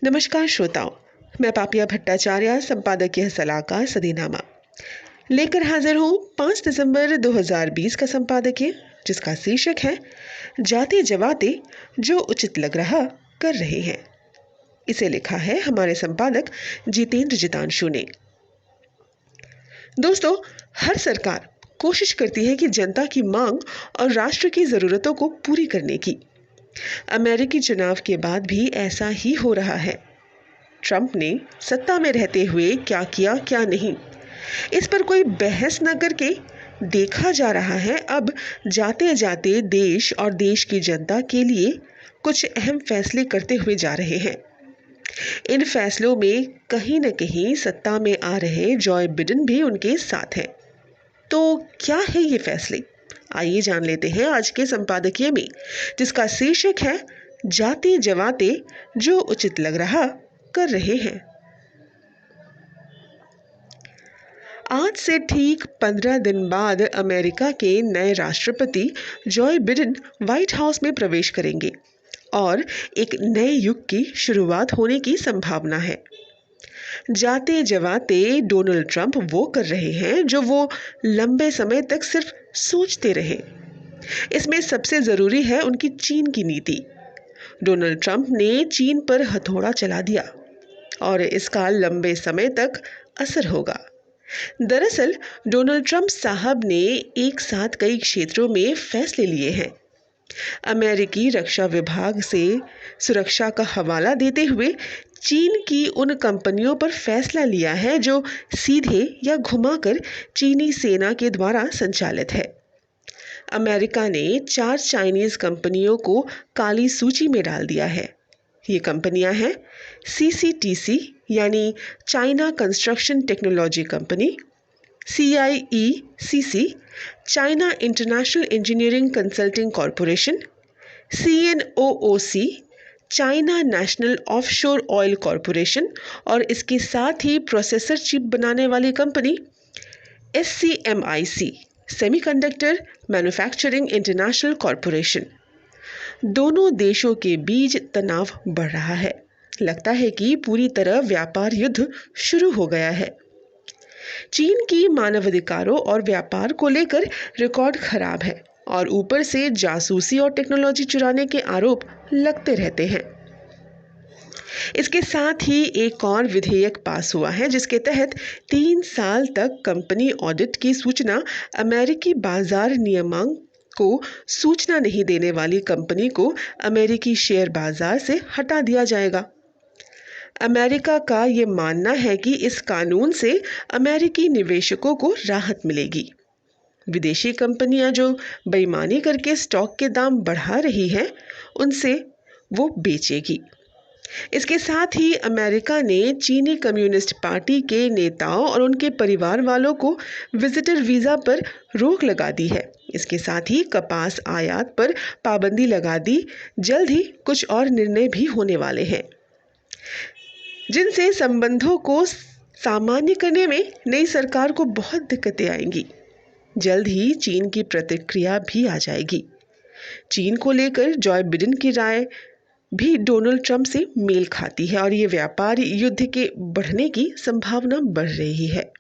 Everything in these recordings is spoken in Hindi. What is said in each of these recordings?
नमस्कार श्रोताओं, मैं पापिया भट्टाचार्य संपादकीय सलाहकार सदीनामा लेकर हाजिर हूँ 5 दिसंबर 2020 का संपादकीय, जिसका शीर्षक है जाते जवाते जो उचित लग रहा कर रहे हैं। इसे लिखा है हमारे संपादक जितेंद्र जितांशु ने। दोस्तों, हर सरकार कोशिश करती है कि जनता की मांग और राष्ट्र की ज़रूरतों को पूरी करने की। अमेरिकी चुनाव के बाद भी ऐसा ही हो रहा है। ट्रंप ने सत्ता में रहते हुए क्या किया क्या नहीं, इस पर कोई बहस न करके देखा जा रहा है अब जाते जाते देश और देश की जनता के लिए कुछ अहम फैसले करते हुए जा रहे हैं। इन फैसलों में कहीं न कहीं सत्ता में आ रहे जॉय बिडेन भी उनके साथ हैं। तो क्या है ये फैसले? आइए जान लेते हैं आज के संपादकीय में, जिसका शीर्षक है जाते जवाते जो उचित लग रहा कर रहे हैं। आज से ठीक 15 दिन बाद अमेरिका के नए राष्ट्रपति जॉय बिडेन व्हाइट हाउस में प्रवेश करेंगे और एक नए युग की शुरुआत होने की संभावना है। जाते जवाते डोनाल्ड ट्रंप वो कर रहे हैं जो वो लंबे समय तक सिर्फ सोचते रहे। इसमें सबसे ज़रूरी है उनकी चीन की नीति। डोनाल्ड ट्रंप ने चीन पर हथौड़ा चला दिया और इसका लंबे समय तक असर होगा। दरअसल डोनाल्ड ट्रंप साहब ने एक साथ कई क्षेत्रों में फैसले लिए हैं। अमेरिकी रक्षा विभाग से सुरक्षा का हवाला देते हुए चीन की उन कंपनियों पर फैसला लिया है जो सीधे या घुमाकर चीनी सेना के द्वारा संचालित है। अमेरिका ने 4 चाइनीज कंपनियों को काली सूची में डाल दिया है। ये कंपनियां हैं CCTC यानी China construction technology company, CIECC China international engineering consulting corporation, CNOOC China national offshore oil corporation और इसके साथ ही प्रोसेसर चिप बनाने वाली company SCMIC semiconductor manufacturing international corporation. दोनों देशों के बीच तनाव बढ़ रहा है। लगता है कि पूरी तरह व्यापार युद्ध शुरू हो गया है। चीन की मानवाधिकारों और व्यापार को लेकर रिकॉर्ड खराब है और ऊपर से जासूसी और टेक्नोलॉजी चुराने के आरोप लगते रहते हैं। इसके साथ ही एक और विधेयक पास हुआ है जिसके तहत 3 साल तक कंपनी ऑडिट की सूचना अमेरिकी बाजार नियामक को सूचना नहीं देने वाली कंपनी को अमेरिकी शेयर बाजार से हटा दिया जाएगा। अमेरिका का ये मानना है कि इस कानून से अमेरिकी निवेशकों को राहत मिलेगी। विदेशी कंपनियां जो बेईमानी करके स्टॉक के दाम बढ़ा रही हैं, उनसे वो बेचेगी। इसके साथ ही अमेरिका ने चीनी कम्युनिस्ट पार्टी के नेताओं और उनके परिवार वालों को विजिटर वीज़ा पर रोक लगा दी है। इसके साथ ही कपास आयात पर पाबंदी लगा दी। जल्द ही कुछ और निर्णय भी होने वाले हैं जिनसे संबंधों को सामान्य करने में नई सरकार को बहुत दिक्कतें आएंगी। जल्द ही चीन की प्रतिक्रिया भी आ जाएगी। चीन को लेकर जॉय बिडेन की राय भी डोनाल्ड ट्रंप से मेल खाती है और ये व्यापार युद्ध के बढ़ने की संभावना बढ़ रही है।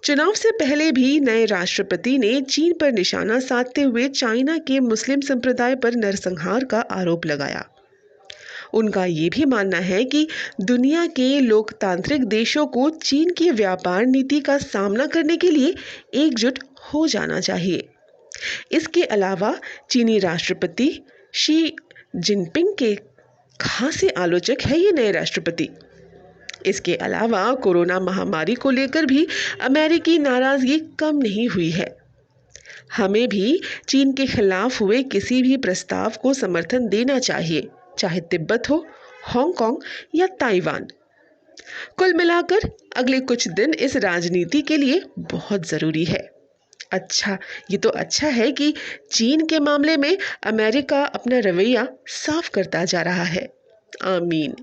चुनाव से पहले भी नए राष्ट्रपति ने चीन पर निशाना साधते हुए चाइना के मुस्लिम संप्रदाय पर नरसंहार का आरोप लगाया। उनका ये भी मानना है कि दुनिया के लोकतांत्रिक देशों को चीन की व्यापार नीति का सामना करने के लिए एकजुट हो जाना चाहिए। इसके अलावा चीनी राष्ट्रपति शी जिनपिंग के खासे आलोचक है ये नए राष्ट्रपति। इसके अलावा कोरोना महामारी को लेकर भी अमेरिकी नाराजगी कम नहीं हुई है। हमें भी चीन के खिलाफ हुए किसी भी प्रस्ताव को समर्थन देना चाहिए, चाहे तिब्बत हो, हांगकांग या ताइवान। कुल मिलाकर अगले कुछ दिन इस राजनीति के लिए बहुत ज़रूरी है। ये तो अच्छा है कि चीन के मामले में अमेरिका अपना रवैया साफ करता जा रहा है। आमीन।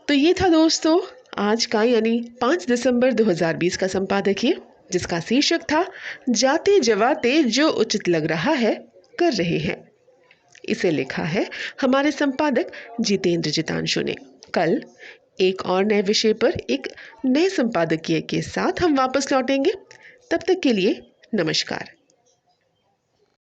तो ये था दोस्तों आज का यानी 5 दिसंबर 2020 का संपादकीय, जिसका शीर्षक था जाते जवाते जो उचित लग रहा है कर रहे हैं। इसे लिखा है हमारे संपादक जितेंद्र जितांशु ने। कल एक और नए विषय पर एक नए संपादकीय के साथ हम वापस लौटेंगे। तब तक के लिए नमस्कार।